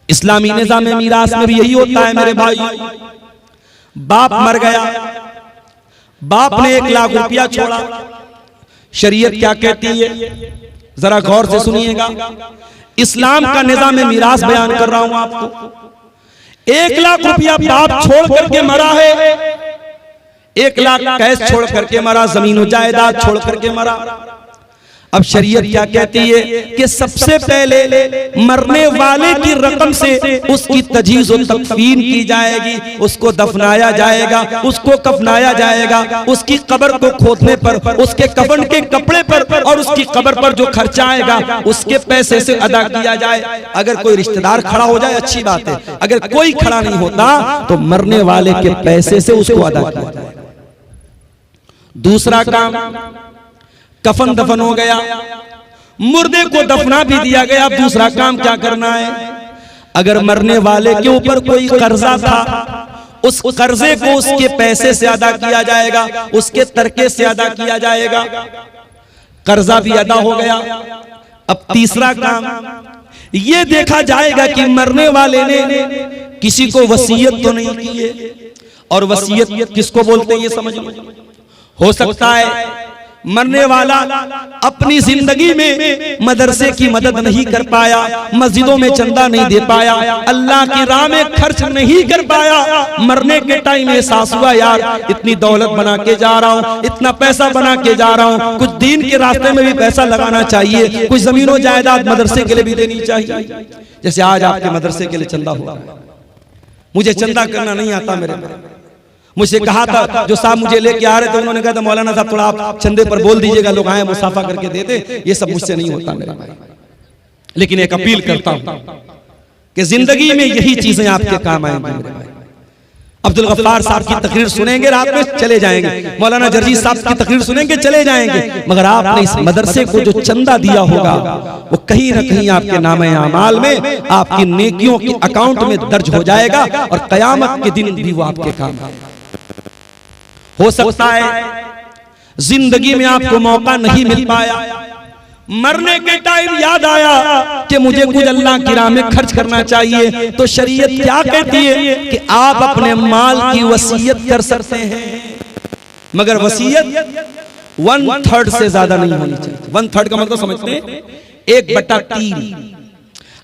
इस्लामी निज़ाम में मीरास में भी यही होता है मेरे भाई। बाप मर गया, बाप ने 1 लाख रुपया छोड़ा, शरीयत क्या कहती है जरा गौर से सुनिएगा। इस्लाम का निज़ाम में मीरास बयान कर रहा हूं आपको। 1 लाख रुपया बाप छोड़ करके मरा है, 1 लाख कैश छोड़ करके मरा, जमीन जायदाद छोड़ करके मरा। अब शरीयत क्या कहती है कि सबसे पहले मरने वाले की रकम से उसकी तजहीज़ और तकफीन की जाएगी, उसको दफनाया जाएगा, उसको कफनाया जाएगा, उसकी कब्र को खोदने पर, उसके कफन के कपड़े पर और उसकी कब्र पर जो खर्चा आएगा उसके पैसे से अदा किया जाए। अगर कोई रिश्तेदार खड़ा हो जाए अच्छी बात है, अगर कोई खड़ा नहीं होता तो मरने वाले के पैसे से उसको अदा किया जाए। दूसरा काम, कफन दफन हो गया, मुर्दे को दफना भी दिया गया। अब दूसरा काम क्या करना है? अगर मरने वाले के ऊपर कोई कर्जा था, उस कर्जे को उसके पैसे से अदा किया जाएगा, उसके तरके से अदा किया जाएगा। कर्जा भी अदा हो गया। अब तीसरा काम ये देखा जाएगा कि मरने वाले ने किसी को वसीयत तो नहीं की है। और वसीयत किसको बोलते हैं ये समझ लो। हो सकता है मरने वाला अपनी जिंदगी में मदरसे की मदद नहीं कर पाया, मस्जिदों में चंदा नहीं दे पाया, अल्लाह की राह में खर्च नहीं कर पाया। मरने के टाइम एहसास हुआ यार इतनी दौलत बना के जा रहा हूँ, इतना पैसा बना के जा रहा हूँ, कुछ दीन के रास्ते में भी पैसा लगाना चाहिए, कुछ जमीनों जायदाद मदरसे के लिए भी देनी चाहिए। जैसे आज आपके मदरसे के लिए चंदा हुआ, मुझे चंदा करना नहीं आता, मेरे मुझसे कहा था जो साहब मुझे लेके आ रहे थे, उन्होंने कहा था मौलाना साहब थोड़ा आप चंदे पर बोल दीजिएगा, लोग आए मुसाफा करके देते। ये सब मुझसे नहीं होता मेरे भाई, लेकिन एक अपील करता हूं कि जिंदगी में यही चीजें आपके काम आएंगी मेरे भाई। अब्दुल गफ्फार साहब की तकरीर सुनेंगे रात में चले जाएंगे, मौलाना जर्जी साहब की तकरीर सुनेंगे चले जाएंगे, मगर आपने इस मदरसे को जो चंदा दिया होगा वो कहीं ना कहीं आपके नामे आमाल में, आपकी नेकियों के अकाउंट में दर्ज हो जाएगा और कयामत के दिन भी वो आपके काम आएगा। हो सकता है जिंदगी में आपको मौका नहीं मिल पाया, मरने के टाइम याद आया कि मुझे कुछ अल्लाह की राह में खर्च करना चाहिए, तो शरीयत क्या कहती है कि आप अपने माल की वसीयत कर सकते हैं, मगर वसीयत 1/3 से ज्यादा नहीं होनी चाहिए। 1/3 का मतलब समझते हैं 1/3।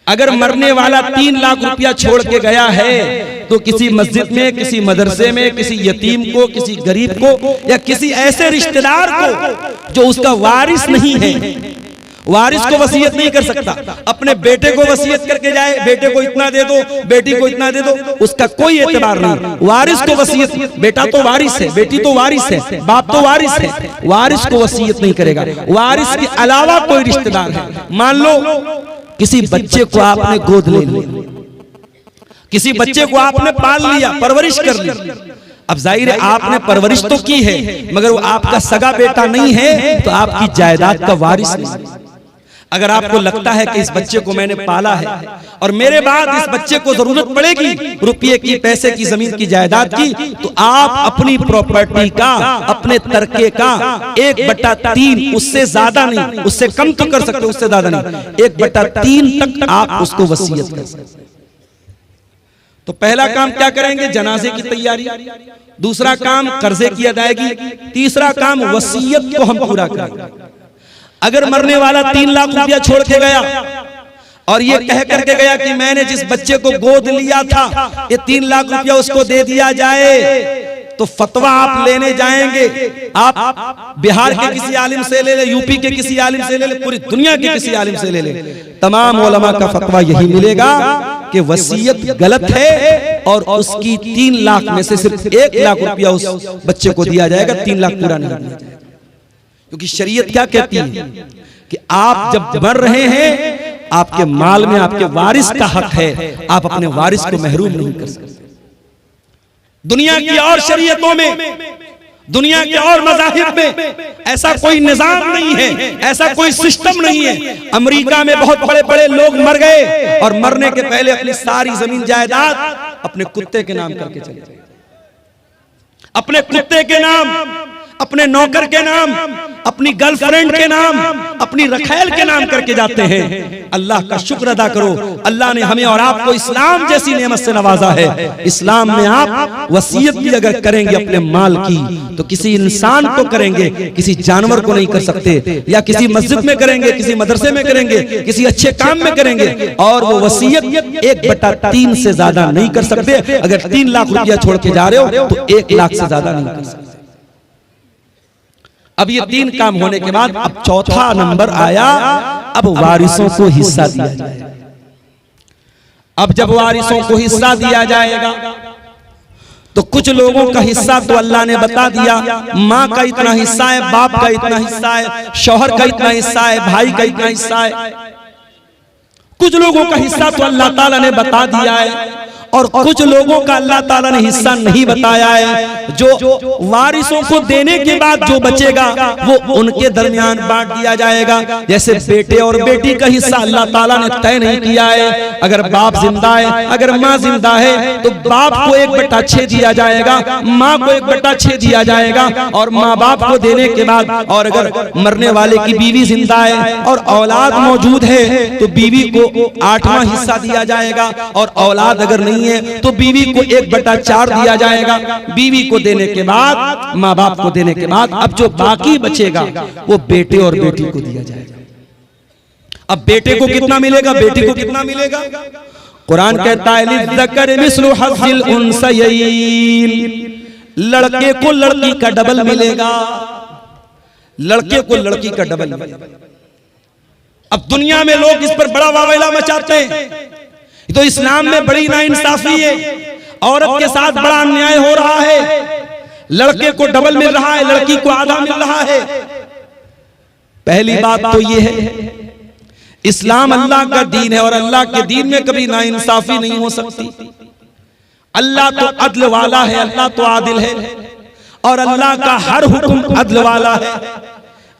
अगर मरने वाला 3 लाख रुपया छोड़ के गया है तो किसी मस्जिद में, किसी मदरसे में, किसी यतीम को, किसी गरीब को या किसी ऐसे रिश्तेदार को जो उसका वारिस नहीं है, वारिस को वसीयत नहीं कर सकता। अपने बेटे को वसीयत करके जाए, बेटे को इतना दे दो, बेटी को इतना दे दो, उसका कोई एतबार नहीं। वारिस को वसीयत, बेटा तो वारिस है, बेटी तो वारिस है, बाप तो वारिस है, वारिस को वसीयत नहीं करेगा। वारिस के अलावा कोई रिश्तेदार है, मान लो किसी बच्चे को आपने गोद ले लिया, किसी बच्चे को आपने पाल लिया, परवरिश कर ली। अब जाहिर है आपने परवरिश तो की है, मगर वो आपका सगा बेटा नहीं है तो आपकी जायदाद का वारिस नहीं। अगर आपको लगता है कि इस बच्चे को मैंने पाला है और मेरे बाद इस बच्चे को जरूरत पड़ेगी रुपये की, पैसे की, जमीन की, जायदाद की, तो आप अपनी प्रॉपर्टी का, अपने तरके का 1/3, उससे ज्यादा नहीं, उससे कम तो कर सकते, उससे ज्यादा नहीं, 1/3 तक आप उसको वसीयत कर सकते। तो पहला काम क्या करेंगे? जनाजे की तैयारी। दूसरा काम कर्जे की अदायगी। तीसरा काम वसीयत को हम पूरा करेंगे। अगर मरने वाला 3 लाख रुपया छोड़ के गया और ये कह करके गया कि मैंने जिस बच्चे को गोद लिया था ये 3 लाख रुपया उसको दे दिया जाए, तो फतवा आप लेने जाएंगे, आप बिहार के किसी आलिम से ले ले, यूपी के किसी आलिम से ले ले, पूरी दुनिया के किसी आलिम से ले ले, तमाम उलमा का फतवा यही मिलेगा कि वसीयत गलत है और उसकी 3 लाख में से सिर्फ 1 लाख रुपया उस बच्चे को दिया जाएगा, 3 लाख पूरा नहीं दिया जाएगा। क्योंकि शरीयत क्या कहती है कि आप जब मर रहे हैं आपके माल में आपके वारिस का हक है, आप अपने वारिस को महरूम नहीं कर सकते। दुनिया की और शरीयतों में, दुनिया के और मज़ाहिब में ऐसा कोई निजाम नहीं है, ऐसा कोई सिस्टम नहीं है। अमेरिका में बहुत बड़े बड़े लोग मर गए और मरने के पहले अपनी सारी जमीन जायदाद अपने कुत्ते के नाम करके चले गए, अपने कुत्ते के नाम, अपने नौकर के नाम, अपनी गर्लफ्रेंड के नाम, अपनी रखैल के नाम करके जाते हैं। अल्लाह का शुक्र अदा करो, अल्लाह ने हमें और आपको इस्लाम जैसी नेमत से नवाजा है। इस्लाम में आप वसीयत भी अगर करेंगे अपने माल की तो किसी इंसान को करेंगे, किसी जानवर को नहीं कर सकते। या किसी मस्जिद में करेंगे, किसी मदरसे में करेंगे, किसी अच्छे काम में करेंगे, और वो वसीयत 1/3 से ज्यादा नहीं कर सकते। अगर 3 लाख रुपया छोड़ के जा रहे हो तो 1 लाख से ज्यादा नहीं कर सकते। अब ये 3 काम होने के बाद अब चौथा नंबर आया, अब वारिसों को हिस्सा दिया जाएगा। अब जब वारिसों को हिस्सा दिया जाएगा तो कुछ लोगों का हिस्सा तो अल्लाह ने बता दिया, माँ का इतना हिस्सा है, बाप का इतना हिस्सा है, शौहर का इतना हिस्सा है, भाई का इतना हिस्सा है। कुछ लोगों का हिस्सा तो अल्लाह ताला ने बता दिया है, और कुछ लोगों का अल्लाह ताला ने हिस्सा नहीं बताया है। जो वारिसों को देने के बाद जो बचेगा वो उनके दरमियान बांट दिया जाएगा। जैसे बेटे और बेटी का हिस्सा अल्लाह ताला ने तय नहीं किया है। अगर बाप जिंदा है, अगर माँ जिंदा है तो बाप को 1/6 दिया जाएगा, माँ को 1/6 दिया जाएगा। और माँ बाप को देने के बाद, और अगर मरने वाले की बीवी जिंदा है और औलाद मौजूद है तो बीवी को 8वां हिस्सा दिया जाएगा, और औलाद अगर नहीं है तो बीवी को 1/4 दिया जाएगा। बीवी को देने के बाद, माँ बाप को देने के बाद, अब जो बाकी बचेगा वो बेटे और बेटी को दिया जाएगा। अब बेटे को कितना मिलेगा, बेटी को कितना मिलेगा? कुरान कहता है लिज़्ज़करि मिस्लु हज़्ज़िल उन्सयैन, लड़के को लड़की का डबल मिलेगा, लड़के को लड़की का डबल मिलेगा। अब दुनिया में लोग इस पर बड़ा वावैला मचाते हैं, तो इस्लाम में बड़ी नाइंसाफी है, औरत के साथ बड़ा अन्याय हो रहा है। लड़के को डबल मिल रहा है, लड़की को आधा मिल रहा है। पहली बात तो ये है, इस्लाम अल्लाह का दीन है और अल्लाह के दीन में कभी नाइंसाफी नहीं हो सकती। अल्लाह तो अदल वाला है, अल्लाह तो आदिल है, और अल्लाह का हर हुक्म अदल वाला है।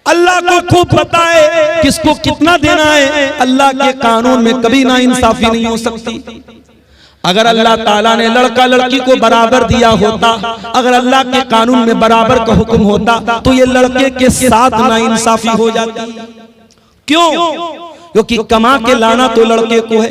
अल्लाह को खूब पता है किसको कितना देना है। अल्लाह के कानून में कभी नाइंसाफी नहीं हो सकती। अगर अल्लाह ताला ने लड़का लड़की को बराबर दिया होता, अगर अल्लाह के कानून में बराबर का हुक्म होता तो ये लड़के के साथ नाइंसाफी हो जाती। क्यों? क्योंकि कमा के लाना तो लड़के को है,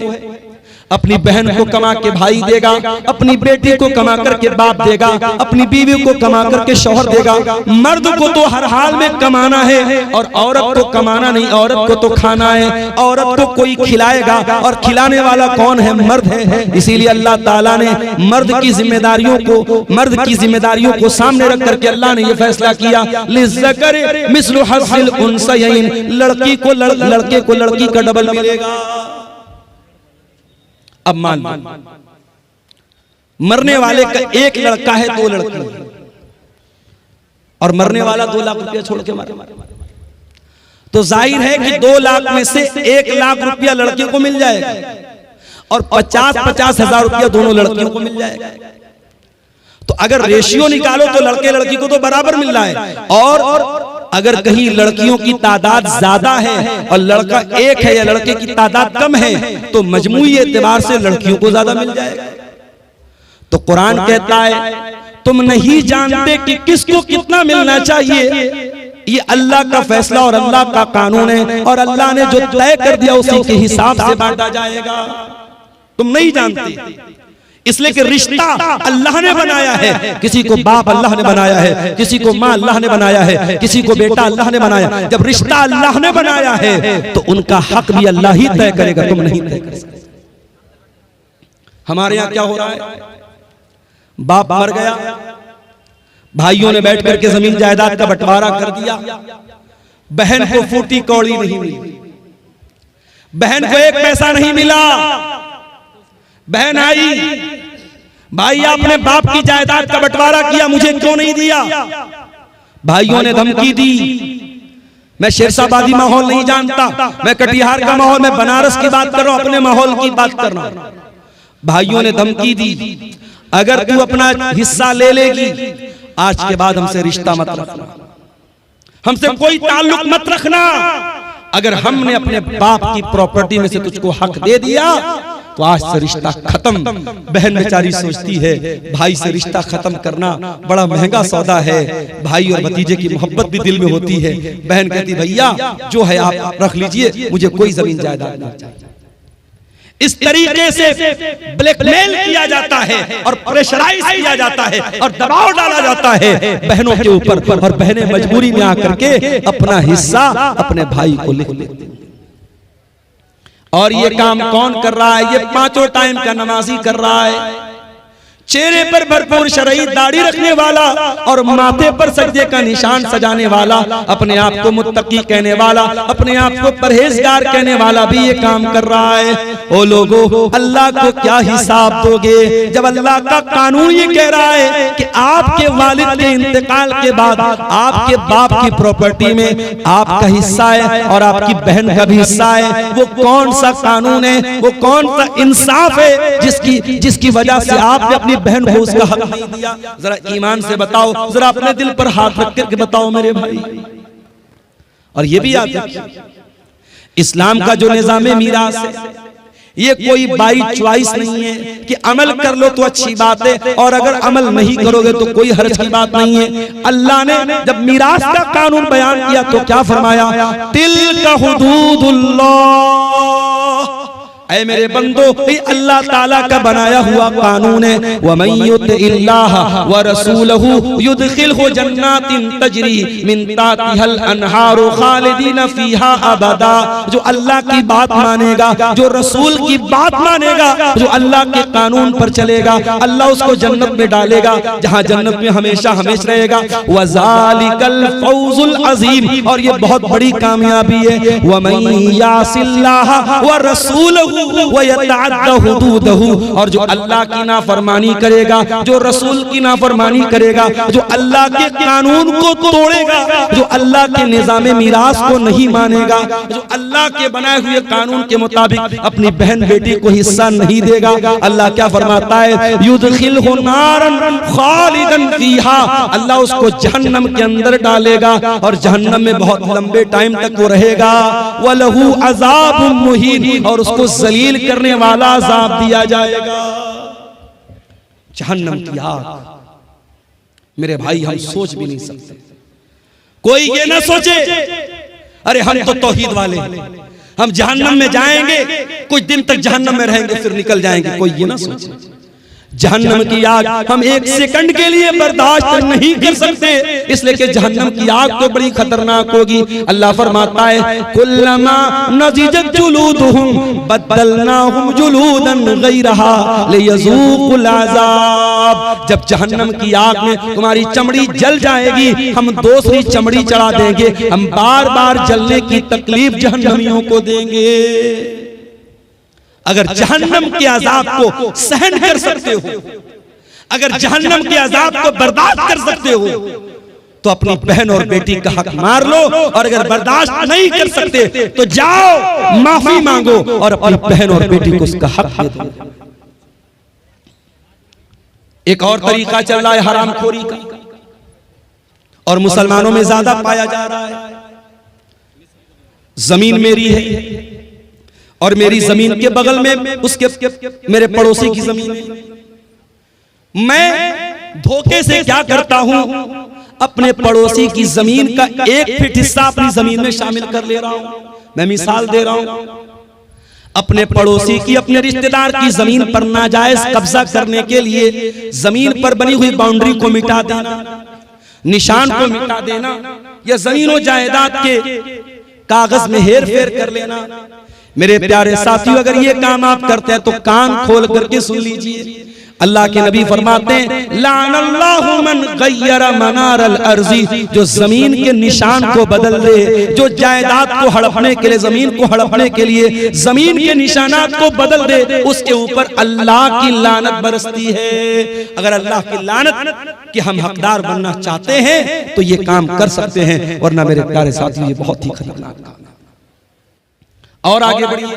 अपनी बहन को कमा के भाई देगा, अपनी बेटी को कमा करके बाप देगा, अपनी बीवी को कमा करके शौहर देगा। मर्द को तो हर हाल में कमाना है और औरत को कमाना नहीं, औरत को तो खाना है। औरत को कोई खिलाएगा और खिलाने वाला कौन है? मर्द है। इसीलिए अल्लाह ताला ने मर्द की जिम्मेदारियों को सामने रख करके अल्लाह ने यह फैसला किया, लिज़्ज़करि मिस्लु हज़्ज़िल उन्सयैन, लड़की को लड़के को लड़की का डबल मिलेगा। अब मान मरने वाले का एक लड़का है, 2 लड़की, और मरने वाला 2 लाख रुपया छोड़ के मरा, तो जाहिर है कि 2 लाख में से 1 लाख रुपया लड़के को मिल जाएगा और 50-50 हजार रुपया दोनों लड़कियों को मिल जाएगा। तो अगर रेशियो निकालो तो लड़के लड़की को तो बराबर मिल रहा है। और अगर कहीं लड़कियों की तादाद ज्यादा है और लड़का एक है या लड़के की तादाद कम है तो मजमूई एतबार से लड़कियों को ज्यादा मिल जाएगा। तो कुरान कहता है तुम नहीं जानते कि किसको कितना मिलना चाहिए, ये अल्लाह का फैसला और अल्लाह का कानून है, और अल्लाह ने जो तय कर दिया उसी के हिसाब से बांटा जाएगा। तुम नहीं जानते, इसलिए कि रिश्ता अल्लाह ने बनाया है। किसी को बाप अल्लाह ने बनाया है, किसी को माँ अल्लाह ने बनाया है, किसी को बेटा अल्लाह ने बनाया। जब रिश्ता अल्लाह ने बनाया है तो उनका हक भी अल्लाह ही तय करेगा, तुम नहीं तय कर सकते। हमारे यहाँ क्या हो रहा है, बाप मर गया, भाइयों ने बैठ करके जमीन जायदाद का बंटवारा कर दिया, बहन को फूटी कौड़ी नहीं मिली, बहन को 1 पैसा नहीं मिला। बहन आई, भाई आपने बाप की जायदाद का बंटवारा किया, मुझे क्यों नहीं दिया? भाइयों ने धमकी दी, मैं शेरशाबादी माहौल नहीं जानता, मैं कटिहार का माहौल, मैं बनारस की बात कर रहा हूं, अपने माहौल की बात कर रहा हूं। भाइयों ने धमकी दी, अगर तू अपना हिस्सा ले लेगी आज के बाद हमसे रिश्ता मत रखना, हमसे कोई ताल्लुक मत रखना। अगर हमने अपने बाप की प्रॉपर्टी में से तुझको हक दे दिया तो आज से रिश्ता खत्म। बहन बेचारी सोचती है भाई से रिश्ता खत्म करना बड़ा महंगा सौदा है, भाई और भतीजे की मोहब्बत भी दिल में होती है। बहन कहती भैया जो है आप रख लीजिए, मुझे कोई जमीन जायदाद नहीं चाहिए। इस तरीके से ब्लैकमेल किया जाता है और प्रेशराइज किया जाता है और दबाव डाला जाता है बहनों के ऊपर, और बहनें मजबूरी में आकर के अपना हिस्सा अपने भाई को लिख लेती हैं। और ये काम कौन कर रहा है? ये पांचों टाइम का नमाजी कर रहा है, चेहरे पर भरपूर शरई दाढ़ी रखने वाला और माथे पर सजदे का निशान सजाने वाला, अपने आप को मुत्तकी कहने वाला, अपने आप को परहेजगार कहने वाला भी ये काम कर रहा है। ओ लोगों, अल्लाह को क्या हिसाब दोगे जब अल्लाह का कानून ये कह रहा है कि आपके वालिद के इंतकाल के बाद आपके बाप की प्रॉपर्टी में आपका हिस्सा है और आपकी बहन का भी हिस्सा है। वो कौन सा कानून है, वो कौन सा इंसाफ है जिसकी वजह से आपने अपनी बहन को उसका हक नहीं दिया? जरा ईमान से बताओ, जरा अपने दिल पर हाथ रख करके बताओ मेरे भाई। और ये भी याद रखिए, इस्लाम का जो निजाम मीरास है ये कोई बाई चॉइस नहीं है कि अमल कर लो तो अच्छी बात है और अगर अमल नहीं करोगे तो कोई हर्ज की बात नहीं है। अल्लाह ने जब मीरास का कानून बयान किया तो क्या फरमाया? तिल्का हुदूदुल्लाह, ऐ मेरे बंदो, ये अल्लाह ताला का बनाया हुआ कानून है। वमन युतिल्लाह व रसूलहु युदखिलहु जन्नातिन तजरी मिन तातिहल अनहारु खालिदीन फीहा अबदा। जो अल्लाह की बात मानेगा, जो रसूल की बात मानेगा, जो अल्लाह के कानून पर चलेगा, अल्लाह उसको जन्नत में डालेगा जहां जन्नत में हमेशा हमेशा रहेगा। वज़ालिकल फौजुल अज़ीम, और ये बहुत बड़ी कामयाबी है। वमन यासिल्लाह व रसूलहु और जो अल्लाह की नाफरमानी करेगा, जो रसूल की नाफरमानी करेगा, जो अल्लाह के कानून को तोड़ेगा, जो अल्लाह के निजाम मीरास को नहीं मानेगा, जो अल्लाह के बनाए हुए कानून के मुताबिक अपनी बहन बेटी को हिस्सा नहीं देगा, अल्लाह क्या फरमाता है? युदखिलहु नारन खालिदन फीहा, अल्लाह उसको जहन्नम के अंदर डालेगा और जहन्नम में बहुत लंबे टाइम तक वो रहेगा। वलहु अज़ाबुम मुहीन, और उसको जलील करने वाला अज़ाब दिया जाएगा, जहन्नम की आग। मेरे भाई, हम सोच भी नहीं सकते। कोई ये ना सोचे अरे हम तो तौहीद वाले, हम जहन्नम में जाएंगे, कुछ दिन तक जहन्नम में रहेंगे फिर निकल जाएंगे। कोई ये ना सोचे। जहन्नम की आग हम एक सेकंड के लिए बर्दाश्त नहीं कर सकते, इसलिए कि जहन्नम की आग तो बड़ी खतरनाक होगी। अल्लाह फरमाता है कुल्लमा नज़िजत जुलूदुहुम बदलनाहुम जुलूदन गैरहा लियज़ूक़ुल अज़ाब। जब जहन्नम की आग में तुम्हारी चमड़ी जल जाएगी, हम दूसरी चमड़ी चढ़ा देंगे, हम बार बार जलने की तकलीफ जहन्नमियों को देंगे। अगर जहन्नम के अजाब को सहन कर सकते हो, अगर जहन्नम के अजाब को बर्दाश्त कर सकते हो, तो अपनी बहन और बेटी का हक मार लो, और अगर बर्दाश्त नहीं कर सकते तो जाओ माफी मांगो और अपनी बहन और बेटी को उसका हक दे दो। एक और तरीका चल रहा है हरामखोरी का, और मुसलमानों में ज्यादा पाया जा रहा है। जमीन मेरी है और मेरी जमीन के बगल में उसके मेरे पड़ोसी की जमीन है। मैं धोखे से क्या करता हूं, अपने पड़ोसी की जमीन का 1 फीट हिस्सा अपनी जमीन में शामिल कर ले रहा हूं। मैं मिसाल दे रहा हूं, अपने पड़ोसी की, अपने रिश्तेदार की जमीन पर नाजायज कब्जा करने के लिए जमीन पर बनी हुई बाउंड्री को मिटा देना, निशान को मिटा देना, या जमीन और जायदाद के कागज में हेर फेर कर लेना। मेरे प्यारे साथियों, अगर ये काम आप करते हैं तो कान खोल करके सुन लीजिए। अल्लाह के नबी फरमाते हैं लानल्लाहु मन गय्यरा मनारल अर्ज़ी, जो जमीन के निशान को बदल दे, जो जायदाद को हड़पने के लिए, जमीन को हड़पने के लिए जमीन के निशानात को बदल दे, उसके ऊपर अल्लाह की लानत बरसती है। अगर अल्लाह की लानत कि हम हकदार बनना चाहते हैं तो ये काम कर सकते हैं, वरना मेरे प्यारे साथियों ये बहुत ही खतरनाक काम है। और आगे बढ़िए,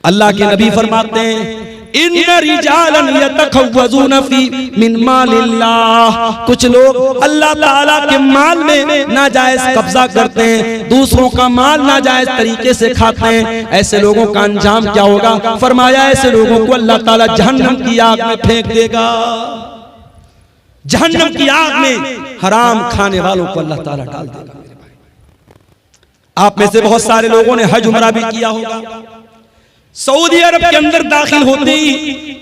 अल्लाह के नबी फरमाते हैं इन्ना रिजालन यतखव्वज़ून फी मिन मालिल्लाह, कुछ लोग अल्लाह ताला के माल में नाजायज कब्जा करते हैं, दूसरों का माल नाजायज तरीके से खाते हैं। ऐसे लोगों का अंजाम क्या होगा? फरमाया ऐसे लोगों को अल्लाह ताला जहन्नम की आग में फेंक देगा। जहन्नम की आग में हराम खाने वालों को अल्लाह ताला डाल देगा। आप में से बहुत सारे लोगों ने हज उमरा भी किया होगा। सऊदी अरब के अंदर दाखिल होते ही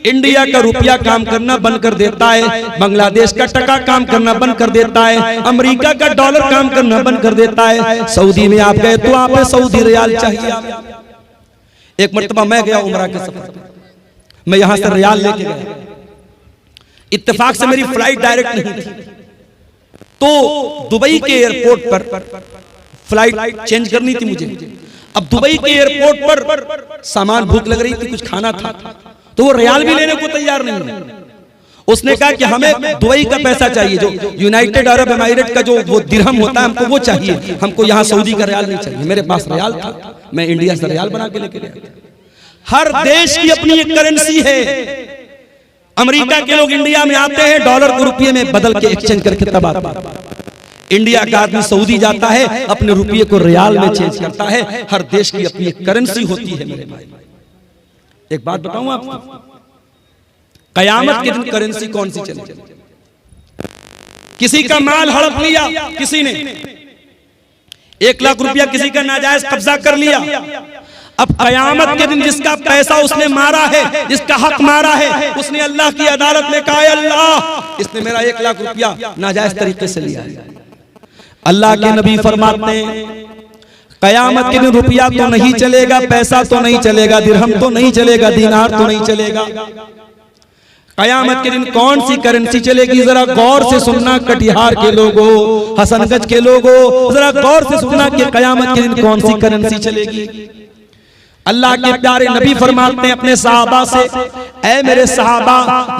इंडिया का रुपया काम करना बंद कर देता है, बांग्लादेश का टका काम करना बंद कर देता है, अमेरिका का डॉलर काम करना बंद कर देता है। सऊदी में आप गए तो आप सऊदी रियाल चाहिए। एक मर्तबा मैं गया उमरा के सफर पे, मैं यहां से रियाल लेके गया। इत्तेफाक से मेरी फ्लाइट डायरेक्ट नहीं थी, तो दुबई के एयरपोर्ट पर फ्लाइट चेंज करनी थी मुझे। अब दुबई के एयरपोर्ट पर सामान भूख लग रही थी, कुछ खाना था, तो वो रियाल भी लेने को तैयार नहीं है। उसने कहा कि हमें दुबई का पैसा चाहिए, जो यूनाइटेड अरब एमिरेट का जो वो दिरहम होता है हमको वो चाहिए, हमको यहाँ सऊदी का रियाल नहीं चाहिए। मेरे पास रियाल था, मैं इंडिया से रियाल बना के लेके गया। हर देश की अपनी एक करेंसी है। अमेरिका के लोग इंडिया में आते हैं, डॉलर को रुपये में बदल के एक्सचेंज करके तब आते हैं। इंडिया का आदमी सऊदी जाता है, अपने रुपये को रियाल में चेंज करता है। हर देश की अपनी एक करेंसी होती है मेरे भाई। एक बात बताऊं आपको, कयामत के दिन करेंसी कौन सी चलेगी? किसी का माल हड़प लिया किसी ने, 1 लाख रुपया किसी का नाजायज कब्जा कर लिया। अब कयामत के दिन जिसका पैसा उसने मारा है, जिसका हक मारा है, उसने अल्लाह की अदालत में कहा, अल्लाह इसने मेरा 1 लाख रुपया नाजायज तरीके से लिया है। अल्लाह के नबी फरमाते हैं कयामत के दिन रुपया तो नहीं चलेगा, पैसा तो नहीं चलेगा, दिरहम तो नहीं चलेगा, दीनार तो नहीं चलेगा। कयामत के दिन कौन सी करेंसी चलेगी? जरा गौर से सुनना कटिहार के लोगों, हसनगंज के लोगों, जरा गौर से सुनना कि कयामत के दिन कौन सी करेंसी चलेगी। अल्लाह के प्यारे नबी फरमाते हैं अपने सहाबा से, ऐ मेरे सहाबा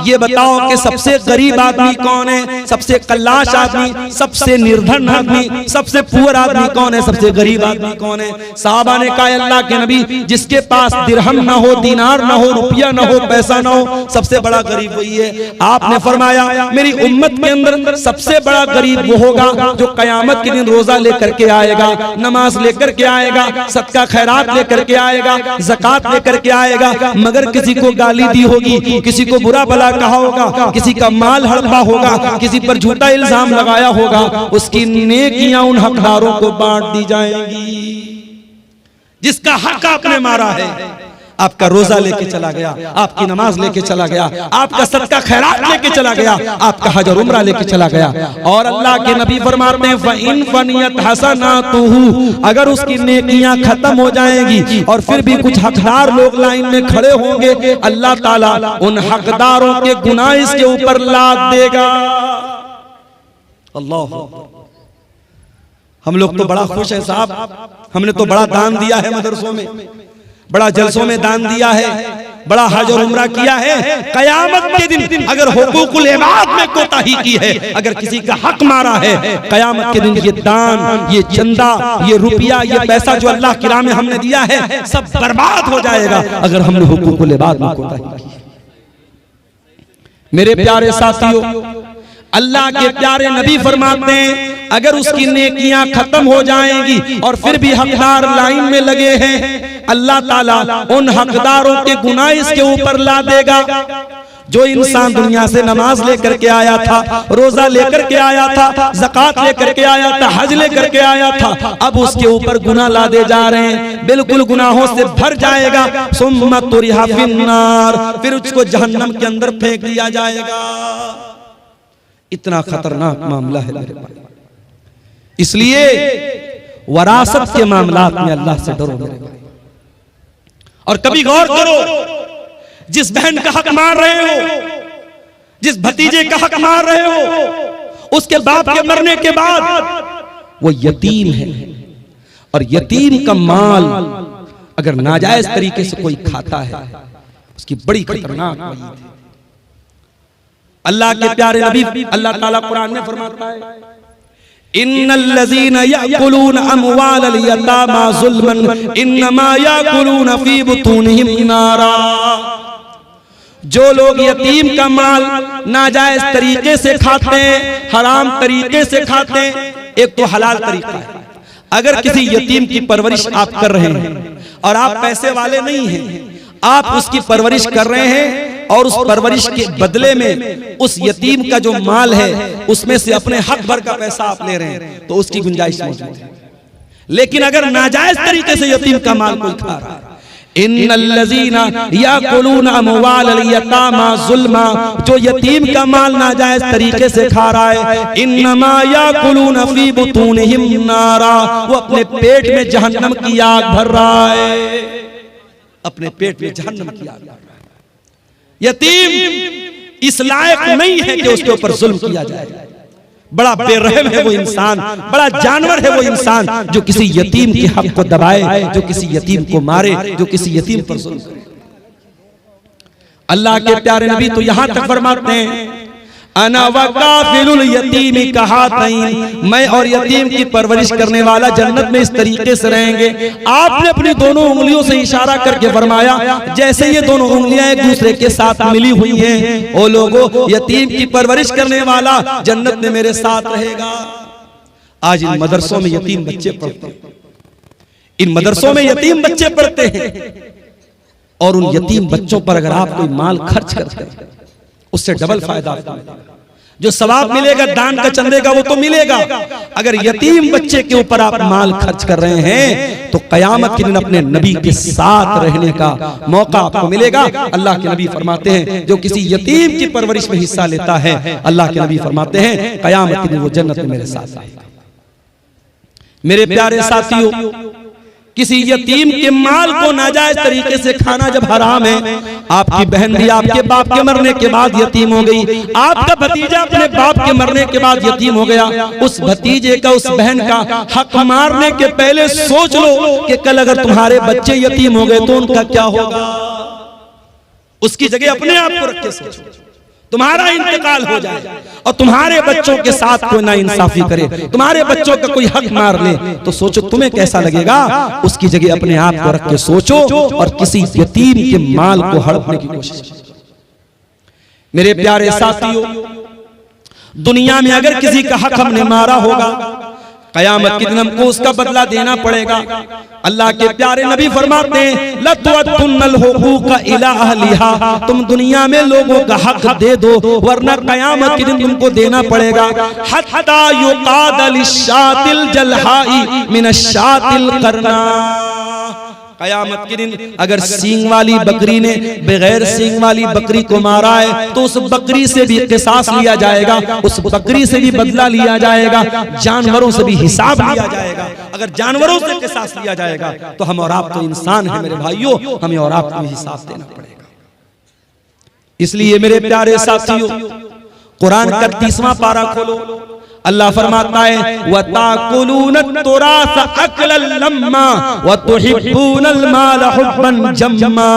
ये बताओ कि सबसे गरीब आदमी कौन है, सबसे कल्लाश आदमी, सबसे निर्धन आदमी, सबसे पुअर आदमी कौन है, सबसे गरीब आदमी कौन है? सहाबा ने कहा अल्लाह के नबी जिसके पास दिरहम ना हो, दीनार ना हो, रुपया ना हो, पैसा ना हो, सबसे बड़ा गरीब वही है। आपने फरमाया मेरी उम्मत के अंदर सबसे बड़ा गरीब वो होगा जो कयामत के दिन रोजा लेकर के आएगा, नमाज लेकर के आएगा, सदका खैरात लेकर के आएगा, ज़कात लेकर के आएगा, मगर किसी को गाली दी होगी, किसी को बुरा भला कहा होगा, किसी का माल हड़पा होगा, किसी पर झूठा इल्जाम लगाया होगा, उसकी नेकियां उन हकदारों को बांट दी जाएंगी। जिसका हक आपने मारा है, आपका रोजा लेके चला गया, आपकी नमाज लेके चला गया, आपका सदका खैरात लेके चला गया, आपका हज और उम्रा लेके चला गया। और अल्लाह के नबी फरमाते हैं फ़इन फ़नियत हसनातुहु, अगर उसकी नेकियां खत्म हो जाएंगी और फिर भी कुछ हकदार लोग लाइन में खड़े होंगे, अल्लाह ताला उन हकदारों के गुनाह इसके ऊपर लाद देगा। अल्लाह, हम लोग तो बड़ा खुश हैं साहब, हमने तो बड़ा दान दिया है मदरसों में, बड़ा जलसों में दान दिया है, बड़ा हज और उम्रा किया है। कयामत के दिन अगर हुकूकुल इबाद में कोताही की है, अगर किसी का हक मारा है, कयामत के दिन ये दान, ये चंदा, ये रुपया, ये पैसा जो अल्लाह की राह में हमने दिया है, सब बर्बाद हो जाएगा अगर हमने हुकूकुल इबाद में कोताही की। मेरे प्यारे साथियों, अल्लाह के प्यारे नबी फरमाते हैं अगर उसकी नेकियां खत्म हो जाएंगी और फिर भी हकदार लाइन में लगे हैं, अल्लाह ताला उन हकदारों के गुनाह इसके ऊपर ला देगा। जो इंसान दुनिया से नमाज लेकर के आया था, रोजा लेकर के आया था, ज़कात लेकर के आया था, हज लेकर के आया था, अब उसके ऊपर गुनाह लादे जा रहे हैं, बिल्कुल गुनाहों से भर जाएगा। सुम्मा तुरिहा फिन्नार, फिर उसको जहन्नम के अंदर फेंक दिया जाएगा। इतना खतरनाक मामला है मेरे भाई। इसलिए वरासत के मामलात में अल्लाह से डरो मेरे भाई। और कभी गौर करो, जिस बहन का हक मार रहे हो, जिस भतीजे का हक मार रहे हो, उसके बाप के मरने के बाद वो यतीम है, और यतीम का माल अगर नाजायज तरीके से कोई खाता है, उसकी बड़ी खतरनाक वईद है। अल्लाह के प्यारे नबी अल्लाह ताला कुरान में फरमाता है इन्नल्लज़ीना याकुलून अमवालल यतामा ज़ुल्मन इन्नमा याकुलून फी बुतूनिहिम नारा। जो लोग यतीम का माल नाजायज तरीके से खाते हैं, हराम तरीके से खाते हैं, एक तो हलाल तरीका है। अगर किसी यतीम की परवरिश आप कर रहे हैं और आप पैसे वाले नहीं हैं, आप उसकी परवरिश कर रहे हैं और उस परवरिश के बदले में उस यतीम का जो माल है उसमें से अपने हक भर का पैसा आप ले रहे हैं, तो उसकी गुंजाइश मौजूद है। लेकिन अगर नाजायज तरीके से यतीम का माल कोई खा रहा है, इन्नल्लज़ीना याकुलूना अमवालल यतामा ज़ुल्मा, जो यतीम का माल नाजायज तरीके से खा रहा है, इन्नमा याकुलूना फी बुतूनिहिम नारा, वो अपने पेट में जहन्नम की आग भर रहा है, अपने पेट में जहन्नम की आग भर रहा है। यतीम इस लायक नहीं है कि उसके ऊपर जुल्म किया जाए। बड़ा बेरहम है वो इंसान, बड़ा जानवर है वो इंसान जो किसी यतीम के हक को दबाए, जो किसी यतीम को मारे, जो किसी यतीम पर जुल्म करे। अल्लाह के प्यारे नबी तो यहां तक फरमाते हैं, अना वकाफिलुल यतीम कहातैन, मैं और यतीम की परवरिश करने वाला जन्नत में इस तरीके से रहेंगे। आपने अपनी दोनों उंगलियों से इशारा करके फरमाया जैसे ये दोनों उंगलियां एक दूसरे के साथ मिली हुई हैं। ओ लोगों, यतीम की परवरिश करने वाला जन्नत में मेरे साथ रहेगा। आज इन मदरसों में यतीम बच्चे पढ़ते हैं, इन मदरसों में यतीम बच्चे पढ़ते हैं, और उन यतीम बच्चों पर अगर आप कोई माल खर्च करते हैं उससे डबल फायदा आपको मिलेगा। जो सवाब मिलेगा दान का चंदे का वो तो मिलेगा, अगर यतीम बच्चे के ऊपर आप माल खर्च कर रहे हैं तो कयामत के दिन अपने नबी के साथ रहने का मौका आपको मिलेगा। अल्लाह के नबी फरमाते हैं जो किसी यतीम की परवरिश में हिस्सा लेता है, अल्लाह के नबी फरमाते हैं कयामत के दिन वो जन्नत में मेरे साथ आएगा। मेरे प्यारे साथियों, किसी यतीम के माल को नाजायज तरीके से खाना जब हराम है, आपकी बहन भी आपके बाप के मरने के बाद यतीम हो गई, आपका भतीजा अपने बाप के मरने के बाद यतीम हो गया, उस भतीजे का, उस बहन का हक मारने के पहले सोच लो कि कल अगर तुम्हारे बच्चे यतीम हो गए तो उनका क्या होगा। उसकी जगह अपने आप को रख के सोचो, तुम्हारा इंतकाल हो जाए और तुम्हारे बच्चों के साथ कोई ना इंसाफी करे, तुम्हारे बच्चों का कोई हक मार ले, तो सोचो तुम्हें कैसा लगेगा। उसकी जगह अपने आप को रख के सोचो और किसी यतीम के माल को हड़पने की कोशिश। मेरे प्यारे साथियों, दुनिया में अगर किसी का हक हमने मारा होगा, कयामत के दिन हमको उसका बदला देना पड़ेगा। अल्लाह के प्यारे नबी फरमाते हैं लतुअद्दुन्नल हुकूका इला अहलिहा, तुम दुनिया में लोगों का हक दे दो वरना कयामत के दिन तुमको देना पड़ेगा। हत्ता युकाद लिशातिल जलहाई मिनशातिल करना, कयामत के दिन अगर सींग वाली बकरी ने बगैर सींग वाली बकरी को मारा है तो उस बकरी से भी किसास लिया जाएगा, उस बकरी से भी बदला लिया जाएगा, जानवरों से भी हिसाब लिया जाएगा। अगर जानवरों से किसास लिया जाएगा तो हम और आप तो इंसान हैं मेरे भाइयों, हमें और आपको भी हिसाब देना पड़ेगा। इसलिए मेरे प्यारे साथियों, कुरान का 30वां पारा खोलो, अल्लाह फरमाता है वताकुलून तुरास अकलन लम्मा व तुहिब्बूनल माल हुब्बन जम्मा।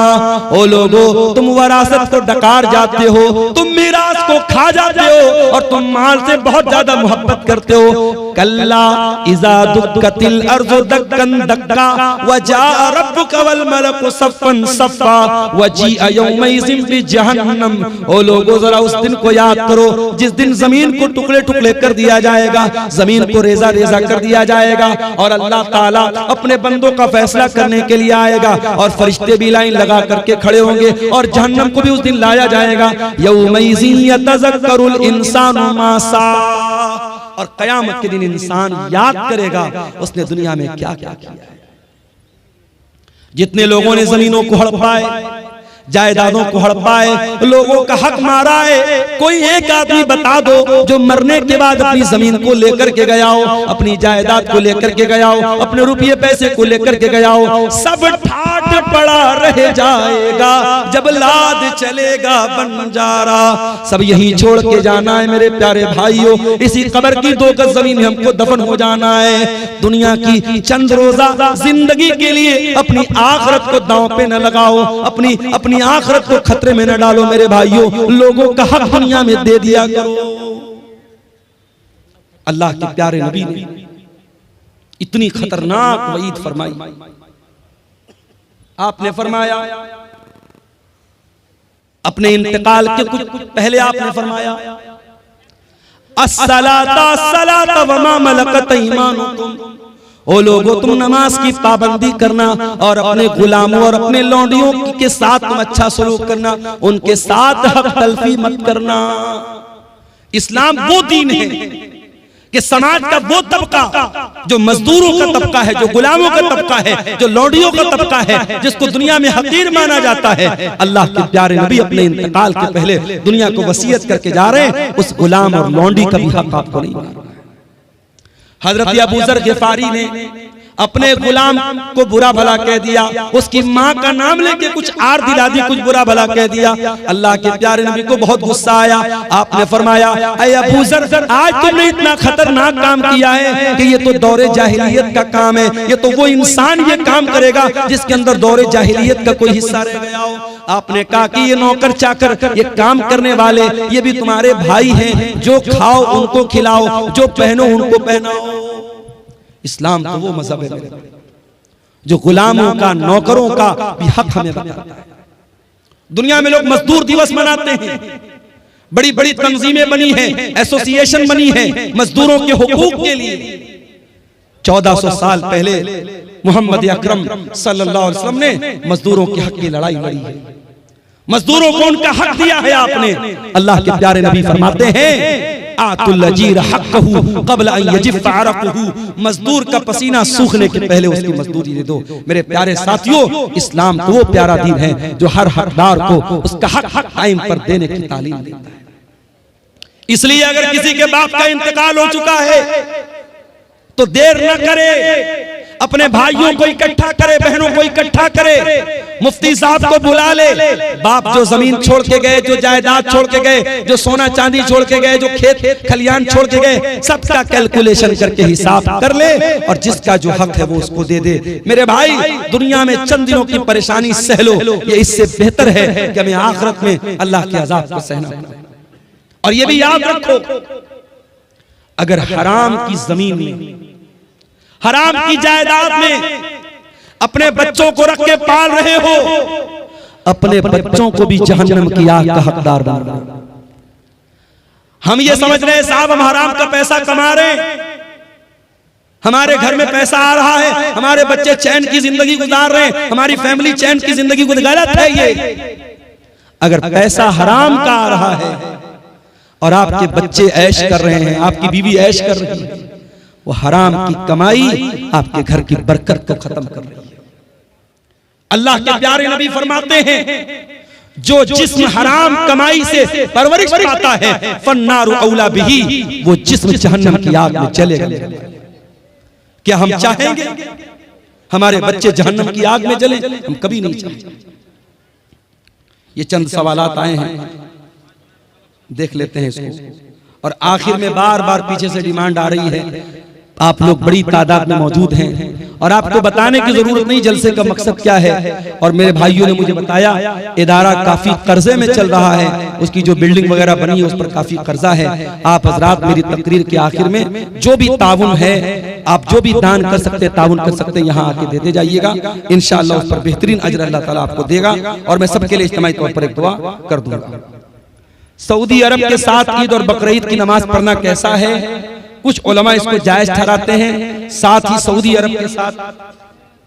ओ लोगो, तुम वरासत को डकार जाते हो, तुम मीरास को खा जाते हो और तुम माल से बहुत ज्यादा मोहब्बत करते हो। कल्ला इज़ा दुक्कतिल अर्ज़ु दक्कन दक्का व जाअ रब्बुका वल मलकु सफ़्फ़न सफ़्फ़ा व जीअ यौमइज़िन बिजहन्नम। ओ लोगो, जरा उस दिन को याद करो जिस दिन जमीन को टुकड़े टुकड़े कर दिया जाएगा, जमीन को रेजा रेजा कर दिया जाएगा और अल्लाह ताला अपने बंदों का फैसला करने के लिए आएगा और फरिश्ते भी लाइन लगा करके खड़े होंगे और जहन्नम को भी उस दिन लाया जाएगा। यौमइज़िन यतज़क्करुल इंसानु मा सा, और कयामत के दिन इंसान याद करेगा उसने दुनिया में क्या क्या किया है। जितने लोगों ने जमीनों को हड़पाए, जायदादों को हड़पाए, लोगों का हक मारा है, कोई एक आदमी बता दो जो मरने के बाद अपनी जमीन को लेकर के गया हो, अपनी जायदाद को लेकर के गया हो, अपने रुपये पैसे को लेकर के गया हो, सब ठाट पड़ा रह जाएगा जब लाद चलेगा बंजारा। सब यही छोड़ के जाना है मेरे प्यारे भाइयों, इसी कब्र की 2 गज जमीन में हमको दफन हो जाना है। दुनिया की चंद रोजा जिंदगी के लिए अपनी आखिरत को दांव पे न लगाओ, अपनी आखिरत को खतरे में न डालो मेरे भाइयों। लोगों का हक दुनिया में दे दिया करो। अल्लाह के प्यारे नबी ने इतनी खतरनाक वईद फरमाई। आपने फरमाया अपने इंतकाल के कुछ पहले आपने फरमाया, अस्सलाता अस्सलाता वमा मलकत ईमानुकुम, ओ लोगों तुम नमाज की पाबंदी करना और अपने गुलामों और अपने लौंडियों के साथ तुम अच्छा सलूक करना, उनके साथ हक तलफी मत करना। इस्लाम वो दीन है कि समाज का वो तबका जो मजदूरों का तबका है, जो गुलामों का तबका है, जो लौंडियों का तबका है, जिसको दुनिया में हकीर माना जाता है, अल्लाह के प्यारे नबी अपने इंतकाल के पहले दुनिया को वसीयत करके जा रहे हैं, उस गुलाम और लौंडी का भी हक आपको नहीं मानना। हजरत अबू ज़र ग़िफ़ारी ने अपने गुलाम को बुरा भला कह दिया, उसकी माँ का नाम लेके कुछ आर दिला दी, कुछ बुरा भला कह दिया। अल्लाह के प्यारे नबी को बहुत गुस्सा आया। आपने फरमाया, ऐ अबू ज़र, आज तुमने इतना खतरनाक काम किया है कि ये तो दौरे जाहिलियत का काम है, ये तो वो इंसान ये काम करेगा जिसके अंदर दौरे जाहिलियत का कोई हिस्सा रह गया हो। आपने कहा कि ये नौकर चाकर, ये काम करने वाले, ये भी तुम्हारे भाई हैं, जो खाओ उनको खिलाओ, जो पहनो उनको पहनाओ। इस्लाम तो वो मजहब है जो गुलामों का, नौकरों का भी हक हमें बताता है। दुनिया में लोग मजदूर दिवस मनाते हैं, बड़ी बड़ी तंजीमें बनी हैं, एसोसिएशन बनी है मजदूरों के हुकूक के लिए। 1400 साल पहले मोहम्मद अकरम सल्लल्लाहु अलैहि वसल्लम ने मजदूरों के हक की लड़ाई लड़ी है, मजदूरों को उनका हक दिया है आपने। अल्लाह के प्यारे नबी फरमाते हैं, आतुल अजीर हक़्क़हु क़ब्ल अन यजिफ़ अरक़हु, मजदूर का पसीना सूखने के पहले उसकी मजदूरी दे दो। मेरे प्यारे साथियों, इस्लाम तो वो प्यारा दीन है जो हर हकदार को उसका हक टाइम पर देने की तालीम देता है। इसलिए अगर किसी के बाप का इंतकाल हो चुका है तो देर न करे, अपने भाइयों को इकट्ठा करे, बहनों को इकट्ठा करे, मुफ्ती साहब को बुला ले। बाप जो जमीन छोड़ के गए, जो जायदाद छोड़ के गए, जो सोना चांदी छोड़ के गए, जो खेत खलियान छोड़ के गए, सबका कैलकुलेशन करके हिसाब कर ले और जिसका जो हक है वो उसको दे दे। मेरे भाई, दुनिया में चंद दिनों की परेशानी सह लो, ये इससे बेहतर है कि हमें आखिरत में अल्लाह के अजाब को सहना पड़े। और ये भी याद रखो, अगर हराम की जमीन में, हराम की जायदाद में अपने बच्चों को रख के पाल रहे हो, अपने बच्चों को भी जहन्नम की आग का हकदार बना रहे हो। हम ये समझ रहे हैं साहब हम हराम का पैसा कमा रहे हैं, हमारे घर में पैसा आ रहा है, हमारे बच्चे चैन की जिंदगी गुजार रहे हैं, हमारी फैमिली चैन की जिंदगी गुजार। गलत है ये। अगर पैसा हराम का आ रहा है और आपके बच्चे ऐश कर रहे हैं, आपकी बीवी ऐश कर रही है, वो हराम की कमाई आपके घर की बरकत को खत्म कर रही है। अल्लाह के प्यारे नबी फरमाते हैं, जो जिस्म हराम कमाई से परवरिश पाता है, फन्नारु औला बिही, वो जिस्म जहन्नम की आग में जलेगा। क्या हम चाहेंगे हमारे बच्चे जहन्नम की आग में जले? हम कभी नहीं चाहेंगे। ये चंद सवालात आए हैं, देख लेते हैं इसको। और आखिर में बार बार पीछे से डिमांड आ रही है, आप लोग बड़ी तादाद में मौजूद हैं और आपको बताने की जरूरत नहीं जलसे का मकसद क्या है। और मेरे भाइयों ने मुझे बताया इदारा काफी कर्जे में चल रहा है, उसकी जो बिल्डिंग वगैरह बनी है उस पर काफी कर्जा है। आप हजरात मेरी तकरीर के आखिर में जो भी ताउन है, आप जो भी दान कर सकते, ताउन कर सकते, यहाँ आके देते जाइएगा। इंशाअल्लाह उस पर बेहतरीन अजर अल्लाह ताला आपको देगा। और मैं सबके लिए इज्तिमाई तौर पर एक दुआ कर दूंगा। सऊदी अरब के साथ ईद और बकरीद की नमाज पढ़ना कैसा है? कुछ उलमा इसको जायज ठहराते हैं, साथ ही सऊदी अरब के साथ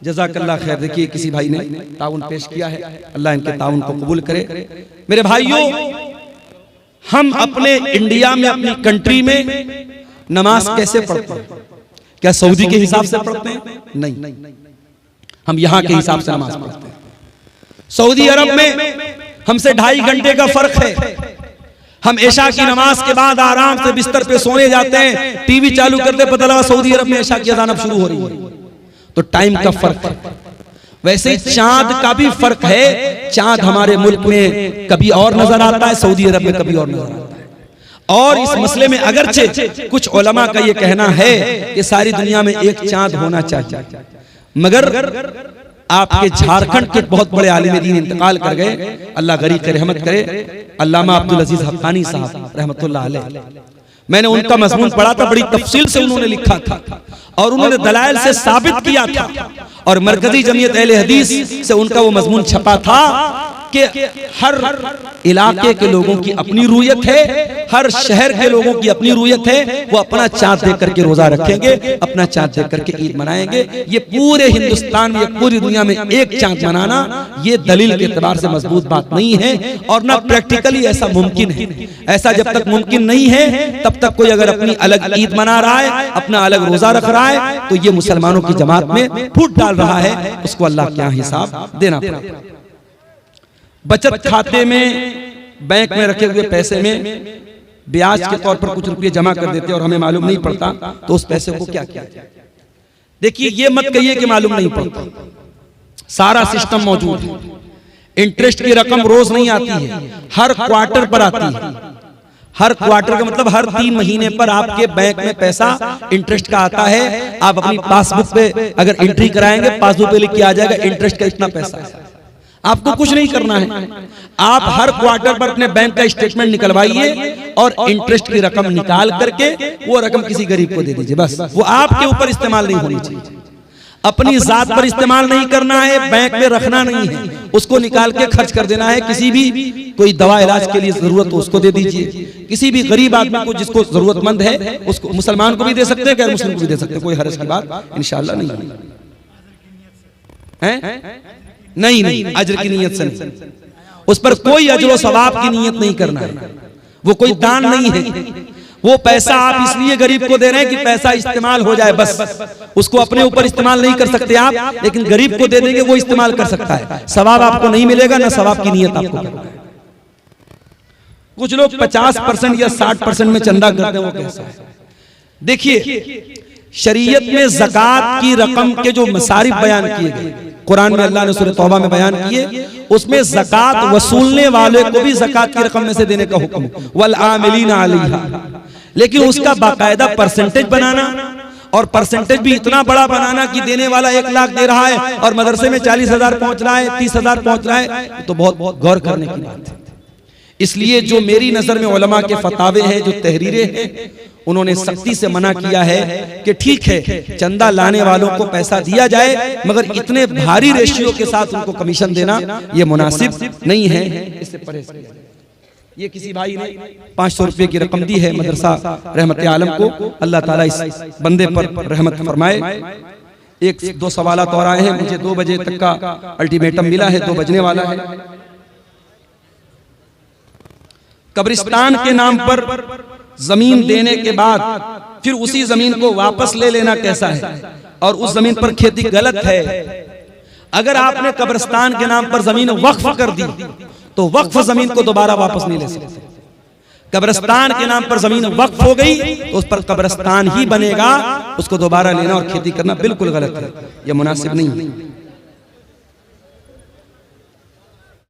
जज़ाकल्लाह खैर। देखिए किसी भाई ने ताउन पेश किया है, अल्लाह इनके ताउन को कबूल करे। मेरे भाइयों, हम अपने इंडिया में, अपनी कंट्री में नमाज कैसे पढ़ते हैं? क्या सऊदी के हिसाब से पढ़ते हैं? नहीं, हम यहाँ के हिसाब से नमाज पढ़ते हैं। सऊदी अरब में हमसे 2.5 घंटे का फर्क है। हम ऐशा की नमाज के बाद आराम से बिस्तर पे सोने जाते हैं, टीवी चालू करते पता लगा सऊदी अरब में ऐशा की अज़ान शुरू हो रही है। तो टाइम का फर्क है। वैसे ही चांद का भी फर्क है। चांद हमारे मुल्क में कभी और नजर आता है, सऊदी अरब में कभी और नजर आता है। और इस मसले में अगरचे कुछ उलमा का ये कहना है कि सारी दुनिया में एक चांद होना चाहिए, मगर आपके झारखंड के बहुत बड़े आलिम दीन इंतकाल कर गए, अल्लाह गरीब के रहमत करे, अल्लामा अब्दुल अजीज हक्कानी साहब रहमतुल्लाह अलैह। मैंने उनका मजमून पढ़ा था, बड़ी तफसील से उन्होंने लिखा था और उन्होंने दलाइल से साबित किया था। और मरकजी जमीयत अहले हदीस से उनका वो मजमून छपा था कि हर इलाके के लोगों की अपनी रूयत है, हर शहर के लोगों की अपनी रूयत है। वो अपना चाँद देख करके रोजा रखेंगे, अपना चाँद देख करके ईद मनाएंगे। ये पूरे हिंदुस्तान में, पूरी दुनिया में एक चाँद मनाना, ये दलील के एतबार से मजबूत बात नहीं है और ना प्रैक्टिकली ऐसा मुमकिन है। ऐसा जब तक मुमकिन नहीं है तब तक कोई अगर अपनी अलग ईद मना रहा है, अपना अलग रोजा रख रहा है, तो ये मुसलमानों की जमात में फूट डाल रहा है। उसको अल्लाह क्या हिसाब देना पड़ेगा। बचत खाते में, बैंक में रखे हुए पैसे में ब्याज के तौर पर कुछ रुपये जमा कर देते और हमें मालूम नहीं पड़ता, तो उस पैसे को क्या किया जाए? देखिए, ये मत कहिए कि मालूम नहीं पड़ता, सारा सिस्टम मौजूद है। इंटरेस्ट की रकम रोज नहीं आती है, हर क्वार्टर पर आती है। हर क्वार्टर का मतलब हर 3 महीने पर आपके बैंक में पैसा इंटरेस्ट का आता है। आप अपनी पासबुक पे अगर एंट्री कराएंगे, पासबुक पे लिख के आ जाएगा इंटरेस्ट का इतना पैसा है। आपको कुछ नहीं करना है, आप हर क्वार्टर पर अपने बैंक का स्टेटमेंट निकलवाइए और इंटरेस्ट की रकम निकाल करके वो रकम किसी गरीब को दे दीजिए। बस वो आपके ऊपर इस्तेमाल नहीं होनी चाहिए, अपनी जात पर इस्तेमाल नहीं करना है, बैंक में रखना नहीं है, उसको निकाल के खर्च कर देना है। किसी भी कोई दवा इलाज के लिए जरूरत हो उसको दे दीजिए, किसी भी गरीब आदमी को जिसको जरूरतमंद है उसको, मुसलमान को भी दे सकते हैं, गैर मुस्लिम को भी दे सकते हैं, कोई हर्ज की बात इंशाअल्लाह नहीं है। नहीं, अजर की नीयत से नहीं, उस पर कोई अजर व सवाब की नीयत नहीं करना है। वो कोई दान नहीं है, वो पैसा आप इसलिए गरीब को दे रहे हैं कि पैसा इस्तेमाल हो जाए, बस। उसको अपने ऊपर इस्तेमाल नहीं कर सकते आप, लेकिन गरीब को दे देंगे, वो इस्तेमाल कर सकता है। सवाब आपको नहीं मिलेगा, ना सवाब की नीयत आपको करना है। कुछ लोग 50% या 60% में चंदा करते हैं, वो कैसा है? देखिए, शरीयत में ज़कात की रकम के जो मसारिफ बयान किए गए, कुरान में अल्लाह ने सूरह तौबा में बयान किए, उसमें ज़कात वसूलने वाले को भी ज़कात की रकम में से देने का हुक्म, वल आमिलीना अलैहा। लेकिन उसका बाकायदा परसेंटेज बनाना, और परसेंटेज भी इतना बड़ा बनाना कि देने वाला 1 लाख दे रहा है और मदरसे में 40,000 पहुंच रहा है, 30,000 पहुंच रहा है, तो बहुत गौर करने की बात है। इसलिए जो मेरी नजर में उलमा के फतावे हैं, जो तहरीरें हैं, उन्होंने सख्ती से मना किया है कि ठीक है चंदा लाने वालों को पैसा दिया जाए, मगर इतने भारी रेशियो के साथ उनको कमीशन देना ये मुनासिब नहीं है, इससे परहेज किया जाए। ये किसी भाई ने 500 रुपए की रकम दी है मदरसा रहमत आलम को, अल्लाह ताला इस बंदे पर रहमत फरमाए। 1-2 सवालात और आए हैं, मुझे 2 बजे तक का अल्टीमेटम मिला है, 2 बजने वाला है। कब्रिस्तान के नाम पर जमीन देने के बाद फिर उसी जमीन को वापस ले लेना कैसा है? और उस जमीन पर खेती गलत है। अगर आपने कब्रिस्तान के नाम पर जमीन वक्फ कर दी तो वक्फ जमीन को दोबारा वापस नहीं ले सकते। कब्रिस्तान के नाम पर जमीन वक्फ हो गई तो उस पर कब्रिस्तान ही बनेगा, उसको दोबारा लेना और खेती करना बिल्कुल गलत है, यह मुनासिब नहीं है।